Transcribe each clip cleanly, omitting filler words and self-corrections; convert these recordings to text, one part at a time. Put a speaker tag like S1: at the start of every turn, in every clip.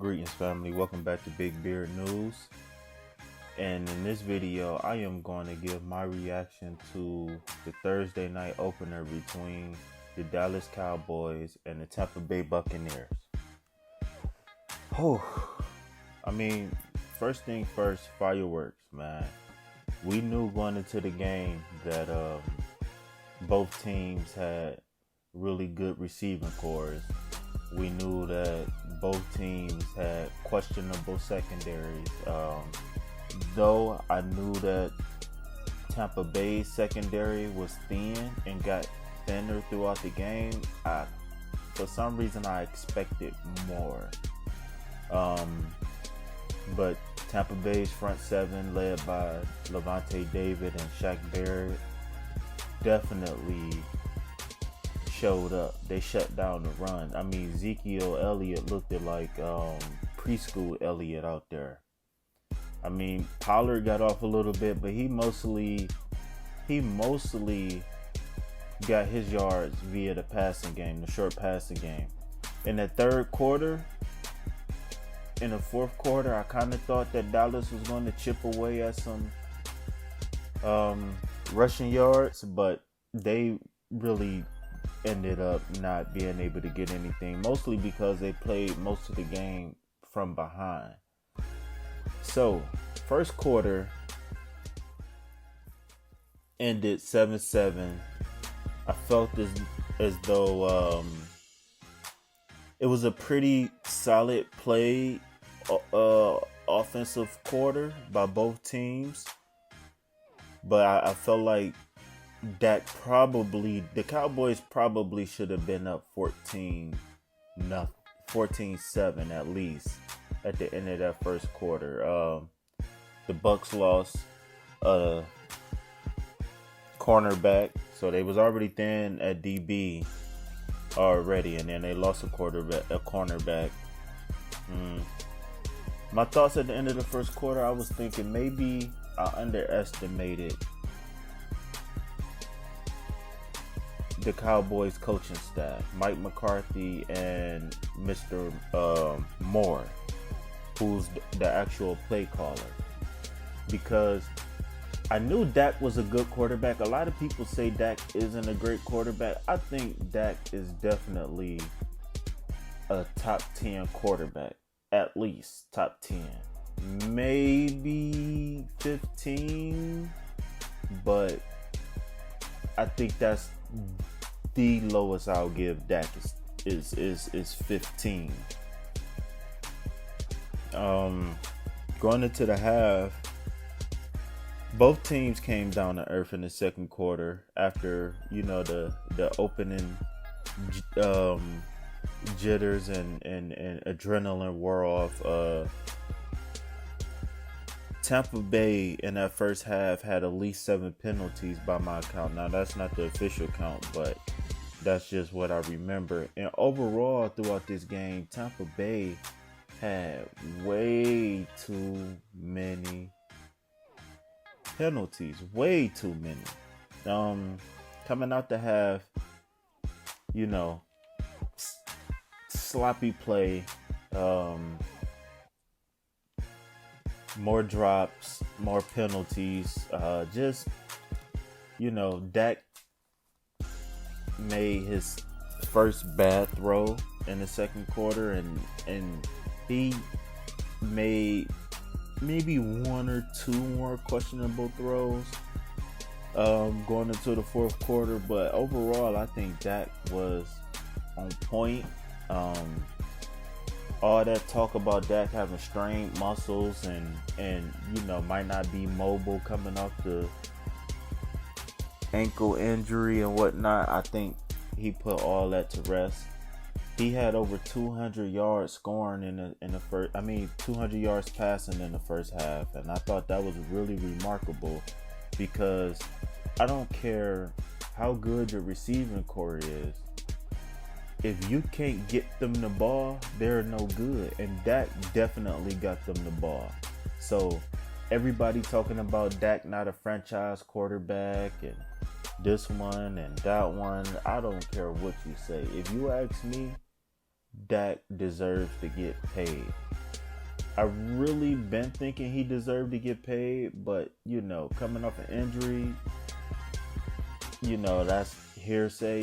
S1: Greetings, family. Welcome back to Big Beard News. And in this video, I am going to give my reaction to the Thursday night opener between the Dallas Cowboys and the Tampa Bay Buccaneers. First thing first, fireworks, man. We knew going into the game that both teams had really good receiving cores. We knew that both teams had questionable secondaries. Though I knew that Tampa Bay's secondary was thin and got thinner throughout the game, for some reason I expected more. But Tampa Bay's front seven, led by Levante David and Shaq Barrett, definitely showed up. They shut down the run. Ezekiel Elliott looked like preschool Elliott out there. Pollard got off a little bit, but he mostly got his yards via the passing game, the short passing game. In the third quarter, in the fourth quarter, I kind of thought that Dallas was going to chip away at some rushing yards, but they really ended up not being able to get anything, mostly because they played most of the game from behind. So, first quarter ended 7-7. I felt as though it was a pretty solid play offensive quarter by both teams, but I felt like the Cowboys probably should have been up 14-7 at least at the end of that first quarter. The Bucs lost a cornerback, so they was already thin at DB already, and then they lost a cornerback. My thoughts at the end of the first quarter, I was thinking maybe I underestimated the Cowboys coaching staff, Mike McCarthy and Mr. Moore, who's the actual play caller, because I knew Dak was a good quarterback. A lot of people say Dak isn't a great quarterback. I think Dak is definitely a top 10 quarterback, at least top 10, maybe 15, but I think that's the lowest I'll give Dak is 15. Going into the half, both teams came down to earth in the second quarter after the opening jitters and adrenaline wore off. Tampa Bay in that first half had at least 7 penalties by my count. Now, that's not the official count, but that's just what I remember. And overall, throughout this game, Tampa Bay had way too many penalties. Way too many. Coming out the half, sloppy play, more drops, more penalties. Dak made his first bad throw in the second quarter, and he made maybe 1 or 2 more questionable throws going into the fourth quarter. But overall, I think Dak was on point. All that talk about Dak having strained muscles and might not be mobile coming off the ankle injury and whatnot, I think he put all that to rest. He had over 200 yards scoring in the first. 200 yards passing in the first half, and I thought that was really remarkable, because I don't care how good your receiving core is. If you can't get them the ball, they're no good. And Dak definitely got them the ball. So everybody talking about Dak not a franchise quarterback and this one and that one, I don't care what you say. If you ask me, Dak deserves to get paid. I really been thinking he deserved to get paid, but coming off an injury, that's hearsay,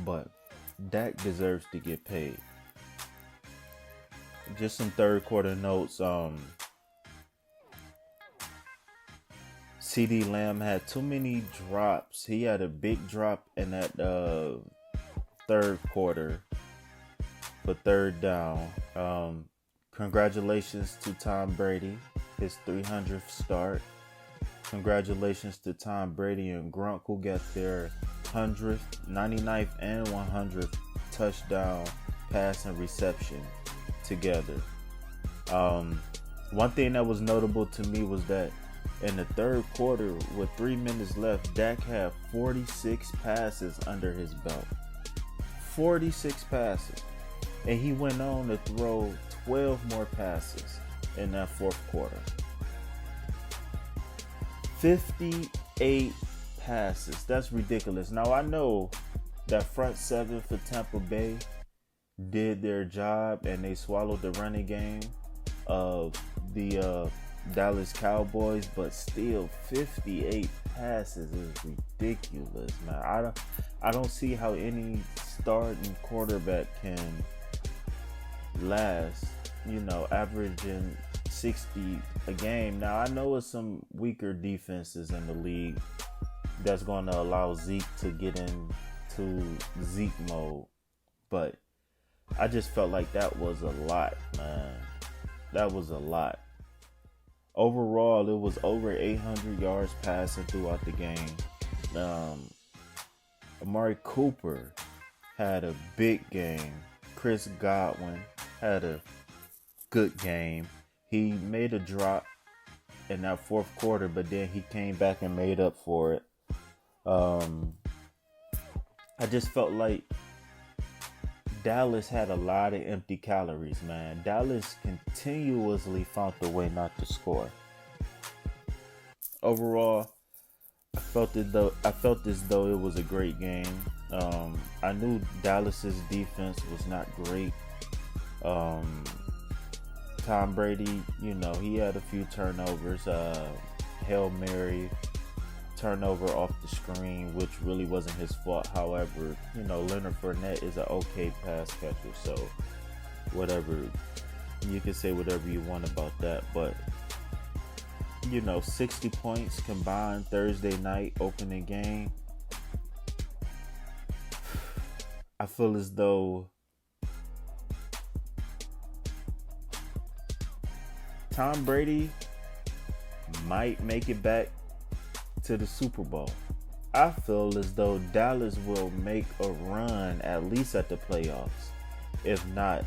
S1: but Dak deserves to get paid. Just some third quarter notes. CD Lamb had too many drops. He had a big drop in that third quarter for third down. Congratulations to Tom Brady, his 300th start. Congratulations to Tom Brady and Gronk, who got their 100th, 99th, and 100th touchdown pass and reception together. One thing that was notable to me was that in the third quarter, with 3 minutes left, Dak had 46 passes under his belt. 46 passes. And he went on to throw 12 more passes in that fourth quarter. 58 passes. That's ridiculous. Now, I know that front seven for Tampa Bay did their job and they swallowed the running game of the Dallas Cowboys, but still 58 passes is ridiculous, man. I don't see how any starting quarterback can last, averaging 60 a game. Now, I know it's some weaker defenses in the league that's going to allow Zeke to get into Zeke mode, but I just felt like that was a lot, man. That was a lot. Overall, it was over 800 yards passing throughout the game. Amari Cooper had a big game. Chris Godwin had a good game. He made a drop in that fourth quarter, but then he came back and made up for it. I just felt like Dallas had a lot of empty calories, man. Dallas continuously found a way not to score. Overall, I felt as though it was a great game. I knew Dallas's defense was not great. Tom Brady, he had a few turnovers. Hail Mary turnover off the screen, which really wasn't his fault. However, Leonard Fournette is an okay pass catcher, so whatever, you can say whatever you want about that, but 60 points combined Thursday night opening game. I feel as though Tom Brady might make it back to the Super Bowl. I feel as though Dallas will make a run at least at the playoffs, if not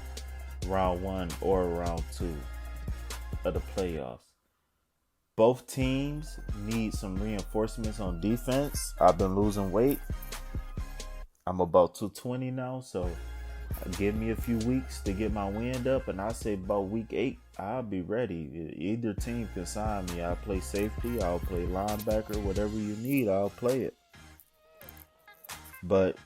S1: round 1 or round 2 of the playoffs. Both teams need some reinforcements on defense. I've been losing weight. I'm about 220 now, so give me a few weeks to get my wind up, and I say about week 8, I'll be ready. Either team can sign me. I'll play safety, I'll play linebacker, whatever you need, I'll play it. But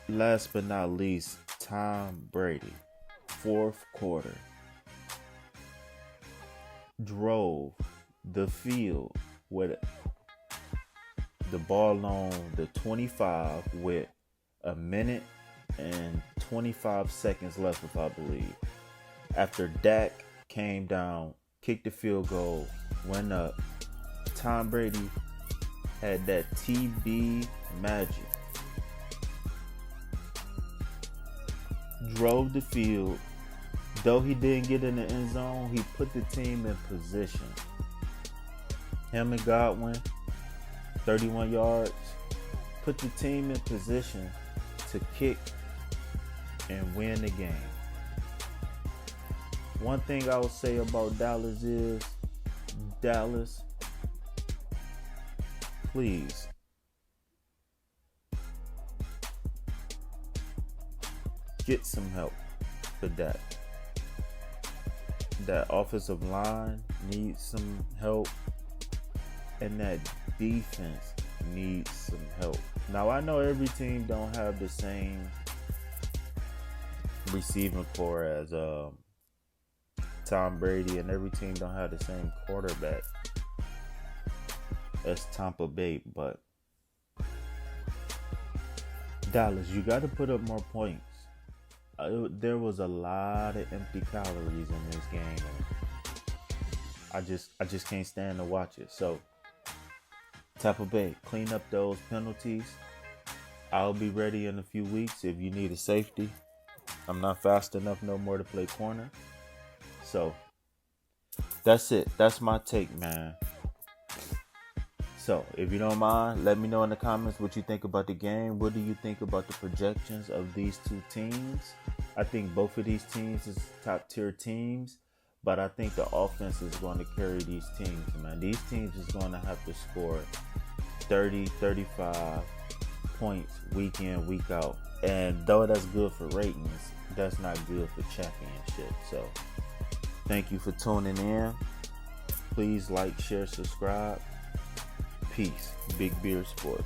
S1: last but not least, Tom Brady, fourth quarter, drove the field with the ball on the 25 with a minute and 25 seconds left, if I believe. After Dak came down, kicked the field goal, went up, Tom Brady had that TB magic. Drove the field. Though he didn't get in the end zone, he put the team in position. Him and Godwin, 31 yards, put the team in position to kick and win the game. One thing I will say about Dallas is, Dallas, please get some help for that. That offensive line needs some help, and that defense needs some help. Now, I know every team don't have the same receiving core as Tom Brady, and every team don't have the same quarterback as Tampa Bay. But Dallas, you got to put up more points. There was a lot of empty calories in this game, and I just can't stand to watch it. So Tampa Bay, clean up those penalties. I'll be ready in a few weeks if you need a safety. I'm not fast enough no more to play corner. So that's it. That's my take, man. So if you don't mind, let me know in the comments what you think about the game. What do you think about the projections of these two teams? I think both of these teams is top tier teams, but I think the offense is going to carry these teams, man. These teams is going to have to score 30, 35 points week in, week out. And though that's good for ratings, that's not good for championship. So thank you for tuning in. Please like, share, subscribe. Peace. Big Beer Sports.